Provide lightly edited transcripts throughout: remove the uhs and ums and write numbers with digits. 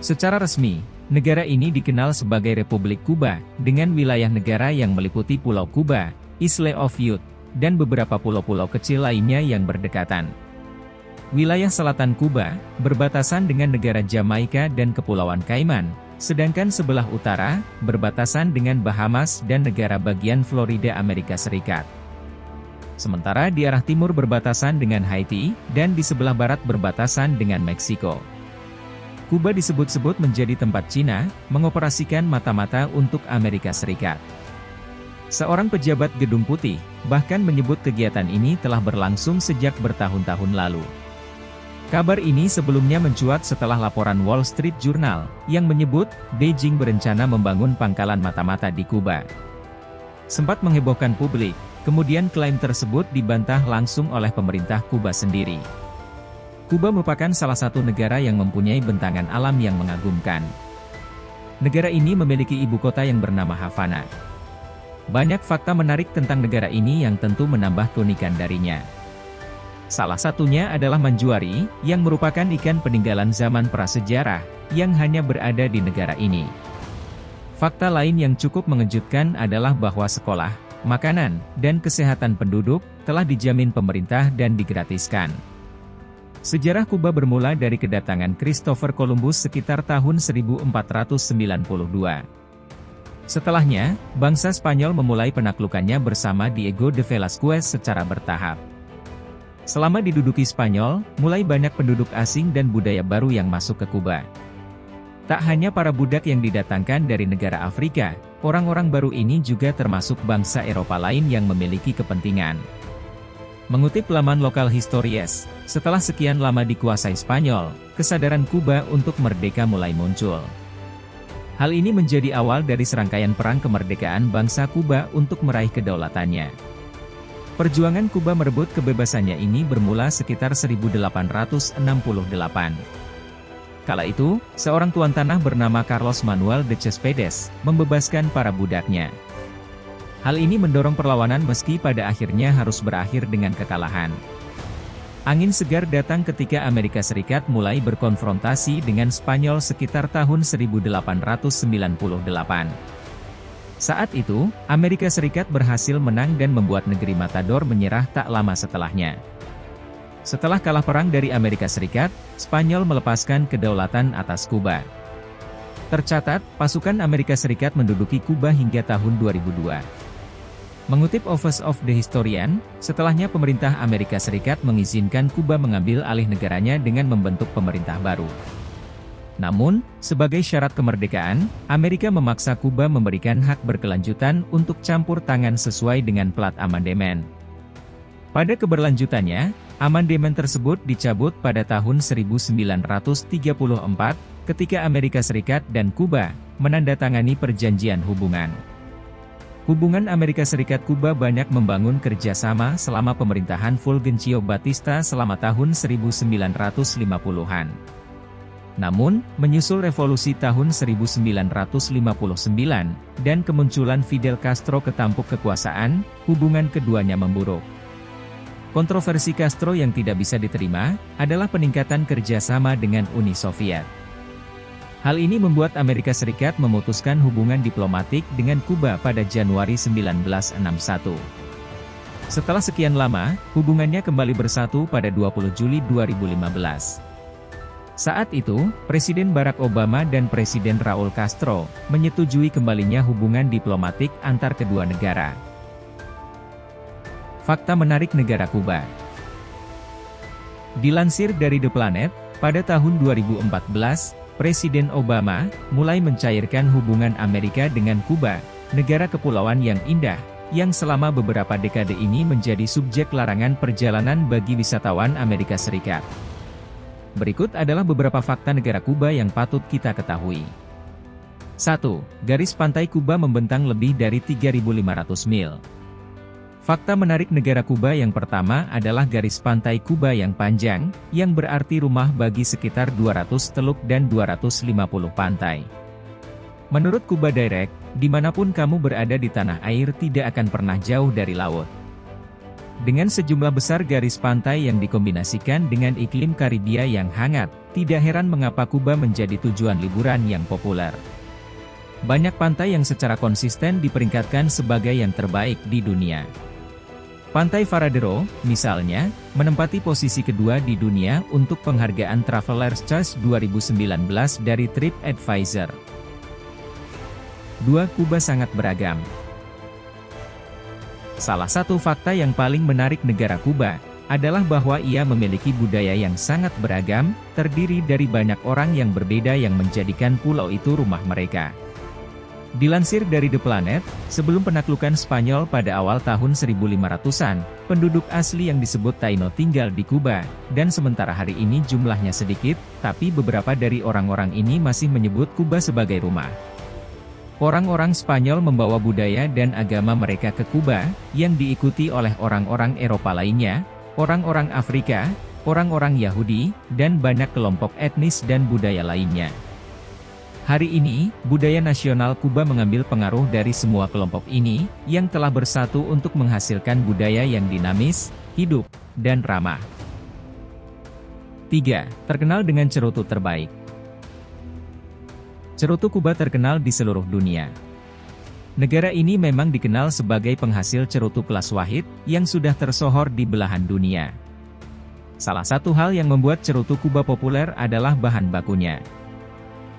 Secara resmi, negara ini dikenal sebagai Republik Kuba, dengan wilayah negara yang meliputi Pulau Kuba, Isle of Youth, dan beberapa pulau-pulau kecil lainnya yang berdekatan. Wilayah selatan Kuba, berbatasan dengan negara Jamaika dan Kepulauan Cayman, sedangkan sebelah utara, berbatasan dengan Bahamas dan negara bagian Florida Amerika Serikat. Sementara di arah timur berbatasan dengan Haiti, dan di sebelah barat berbatasan dengan Meksiko. Kuba disebut-sebut menjadi tempat Cina, mengoperasikan mata-mata untuk Amerika Serikat. Seorang pejabat Gedung Putih, bahkan menyebut kegiatan ini telah berlangsung sejak bertahun-tahun lalu. Kabar ini sebelumnya mencuat setelah laporan Wall Street Journal, yang menyebut, Beijing berencana membangun pangkalan mata-mata di Kuba. Sempat menghebohkan publik, kemudian klaim tersebut dibantah langsung oleh pemerintah Kuba sendiri. Kuba merupakan salah satu negara yang mempunyai bentangan alam yang mengagumkan. Negara ini memiliki ibu kota yang bernama Havana. Banyak fakta menarik tentang negara ini yang tentu menambah keunikan darinya. Salah satunya adalah manjuari, yang merupakan ikan peninggalan zaman prasejarah, yang hanya berada di negara ini. Fakta lain yang cukup mengejutkan adalah bahwa sekolah, makanan, dan kesehatan penduduk, telah dijamin pemerintah dan digratiskan. Sejarah Kuba bermula dari kedatangan Christopher Columbus sekitar tahun 1492. Setelahnya, bangsa Spanyol memulai penaklukannya bersama Diego de Velázquez secara bertahap. Selama diduduki Spanyol, mulai banyak penduduk asing dan budaya baru yang masuk ke Kuba. Tak hanya para budak yang didatangkan dari negara Afrika, orang-orang baru ini juga termasuk bangsa Eropa lain yang memiliki kepentingan. Mengutip laman lokal Histories, setelah sekian lama dikuasai Spanyol, kesadaran Kuba untuk merdeka mulai muncul. Hal ini menjadi awal dari serangkaian perang kemerdekaan bangsa Kuba untuk meraih kedaulatannya. Perjuangan Kuba merebut kebebasannya ini bermula sekitar 1868. Kala itu, seorang tuan tanah bernama Carlos Manuel de Céspedes, membebaskan para budaknya. Hal ini mendorong perlawanan meski pada akhirnya harus berakhir dengan kekalahan. Angin segar datang ketika Amerika Serikat mulai berkonfrontasi dengan Spanyol sekitar tahun 1898. Saat itu, Amerika Serikat berhasil menang dan membuat negeri Matador menyerah tak lama setelahnya. Setelah kalah perang dari Amerika Serikat, Spanyol melepaskan kedaulatan atas Kuba. Tercatat, pasukan Amerika Serikat menduduki Kuba hingga tahun 2002. Mengutip Office of the Historian, setelahnya pemerintah Amerika Serikat mengizinkan Kuba mengambil alih negaranya dengan membentuk pemerintah baru. Namun, sebagai syarat kemerdekaan, Amerika memaksa Kuba memberikan hak berkelanjutan untuk campur tangan sesuai dengan plat amandemen. Pada keberlanjutannya, amandemen tersebut dicabut pada tahun 1934, ketika Amerika Serikat dan Kuba menandatangani perjanjian hubungan. Hubungan Amerika Serikat-Kuba banyak membangun kerjasama selama pemerintahan Fulgencio Batista selama tahun 1950-an. Namun, menyusul revolusi tahun 1959, dan kemunculan Fidel Castro ketampuk kekuasaan, hubungan keduanya memburuk. Kontroversi Castro yang tidak bisa diterima, adalah peningkatan kerjasama dengan Uni Soviet. Hal ini membuat Amerika Serikat memutuskan hubungan diplomatik dengan Kuba pada Januari 1961. Setelah sekian lama, hubungannya kembali bersatu pada 20 Juli 2015. Saat itu, Presiden Barack Obama dan Presiden Raul Castro menyetujui kembalinya hubungan diplomatik antar kedua negara. Fakta menarik negara Kuba. Dilansir dari The Planet, pada tahun 2014, Presiden Obama mulai mencairkan hubungan Amerika dengan Kuba, negara kepulauan yang indah, yang selama beberapa dekade ini menjadi subjek larangan perjalanan bagi wisatawan Amerika Serikat. Berikut adalah beberapa fakta negara Kuba yang patut kita ketahui. 1. Garis pantai Kuba membentang lebih dari 3.500 mil. Fakta menarik negara Kuba yang pertama adalah garis pantai Kuba yang panjang, yang berarti rumah bagi sekitar 200 teluk dan 250 pantai. Menurut Kuba Direct, dimanapun kamu berada di tanah air tidak akan pernah jauh dari laut. Dengan sejumlah besar garis pantai yang dikombinasikan dengan iklim Karibia yang hangat, tidak heran mengapa Kuba menjadi tujuan liburan yang populer. Banyak pantai yang secara konsisten diperingkatkan sebagai yang terbaik di dunia. Pantai Varadero, misalnya, menempati posisi kedua di dunia untuk penghargaan Traveler's Choice 2019 dari TripAdvisor. 2. Kuba sangat beragam. Salah satu fakta yang paling menarik negara Kuba, adalah bahwa ia memiliki budaya yang sangat beragam, terdiri dari banyak orang yang berbeda yang menjadikan pulau itu rumah mereka. Dilansir dari The Planet, sebelum penaklukan Spanyol pada awal tahun 1500-an, penduduk asli yang disebut Taino tinggal di Kuba, dan sementara hari ini jumlahnya sedikit, tapi beberapa dari orang-orang ini masih menyebut Kuba sebagai rumah. Orang-orang Spanyol membawa budaya dan agama mereka ke Kuba, yang diikuti oleh orang-orang Eropa lainnya, orang-orang Afrika, orang-orang Yahudi, dan banyak kelompok etnis dan budaya lainnya. Hari ini, budaya nasional Kuba mengambil pengaruh dari semua kelompok ini, yang telah bersatu untuk menghasilkan budaya yang dinamis, hidup, dan ramah. 3. Terkenal dengan cerutu terbaik. Cerutu Kuba terkenal di seluruh dunia. Negara ini memang dikenal sebagai penghasil cerutu kelas wahid, yang sudah tersohor di belahan dunia. Salah satu hal yang membuat cerutu Kuba populer adalah bahan bakunya.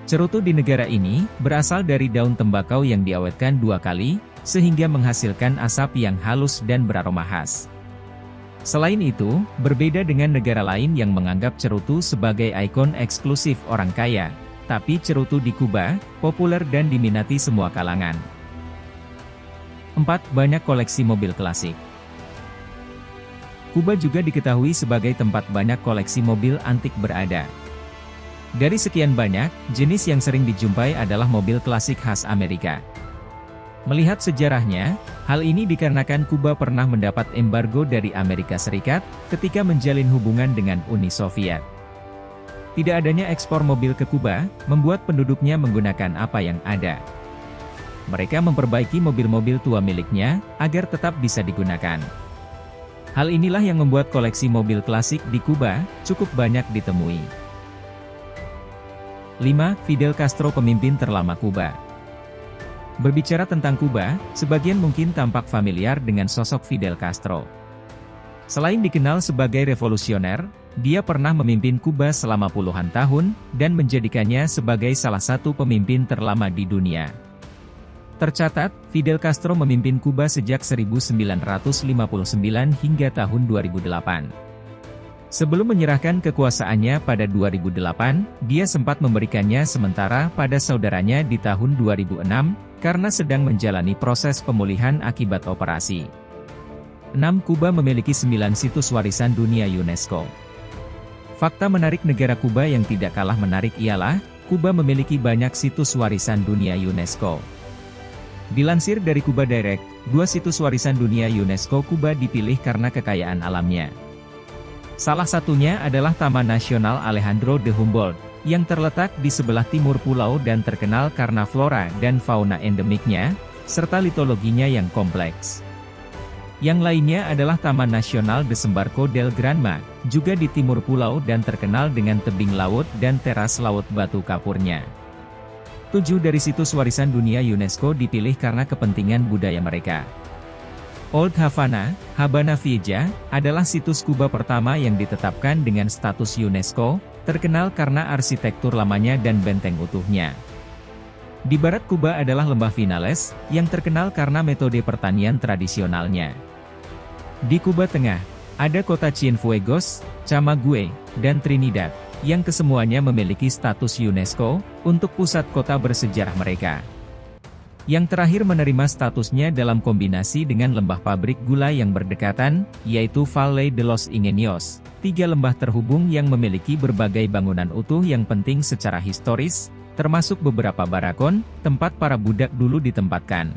Cerutu di negara ini, berasal dari daun tembakau yang diawetkan 2 kali, sehingga menghasilkan asap yang halus dan beraroma khas. Selain itu, berbeda dengan negara lain yang menganggap cerutu sebagai ikon eksklusif orang kaya, tapi cerutu di Kuba, populer dan diminati semua kalangan. 4. Banyak koleksi mobil klasik. Kuba juga diketahui sebagai tempat banyak koleksi mobil antik berada. Dari sekian banyak, jenis yang sering dijumpai adalah mobil klasik khas Amerika. Melihat sejarahnya, hal ini dikarenakan Kuba pernah mendapat embargo dari Amerika Serikat, ketika menjalin hubungan dengan Uni Soviet. Tidak adanya ekspor mobil ke Kuba, membuat penduduknya menggunakan apa yang ada. Mereka memperbaiki mobil-mobil tua miliknya, agar tetap bisa digunakan. Hal inilah yang membuat koleksi mobil klasik di Kuba, cukup banyak ditemui. 5. Fidel Castro pemimpin terlama Kuba. Berbicara tentang Kuba, sebagian mungkin tampak familiar dengan sosok Fidel Castro. Selain dikenal sebagai revolusioner, dia pernah memimpin Kuba selama puluhan tahun, dan menjadikannya sebagai salah satu pemimpin terlama di dunia. Tercatat, Fidel Castro memimpin Kuba sejak 1959 hingga tahun 2008. Sebelum menyerahkan kekuasaannya pada 2008, dia sempat memberikannya sementara pada saudaranya di tahun 2006, karena sedang menjalani proses pemulihan akibat operasi. 6. Kuba memiliki 9 situs warisan dunia UNESCO. Fakta menarik negara Kuba yang tidak kalah menarik ialah, Kuba memiliki banyak situs warisan dunia UNESCO. Dilansir dari Kuba Direct, 2 situs warisan dunia UNESCO Kuba dipilih karena kekayaan alamnya. Salah satunya adalah Taman Nasional Alejandro de Humboldt, yang terletak di sebelah timur pulau dan terkenal karena flora dan fauna endemiknya, serta litologinya yang kompleks. Yang lainnya adalah Taman Nasional Desembarco del Granma, juga di timur pulau dan terkenal dengan tebing laut dan teras laut batu kapurnya. 7 dari situs warisan dunia UNESCO dipilih karena kepentingan budaya mereka. Old Havana, Habana Vieja, adalah situs Kuba pertama yang ditetapkan dengan status UNESCO, terkenal karena arsitektur lamanya dan benteng utuhnya. Di barat Kuba adalah Lembah Vinales, yang terkenal karena metode pertanian tradisionalnya. Di Kuba Tengah, ada kota Cienfuegos, Camagüey, dan Trinidad, yang kesemuanya memiliki status UNESCO, untuk pusat kota bersejarah mereka. Yang terakhir menerima statusnya dalam kombinasi dengan lembah pabrik gula yang berdekatan, yaitu Valle de los Ingenios, 3 lembah terhubung yang memiliki berbagai bangunan utuh yang penting secara historis, termasuk beberapa barakon, tempat para budak dulu ditempatkan.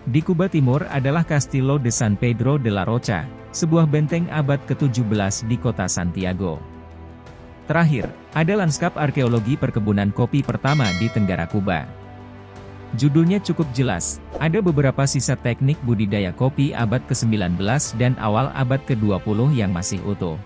Di Kuba Timur adalah Castillo de San Pedro de la Rocha, sebuah benteng abad ke-17 di kota Santiago. Terakhir, ada lanskap arkeologi perkebunan kopi pertama di Tenggara Kuba. Judulnya cukup jelas, ada beberapa sisa teknik budidaya kopi abad ke-19 dan awal abad ke-20 yang masih utuh.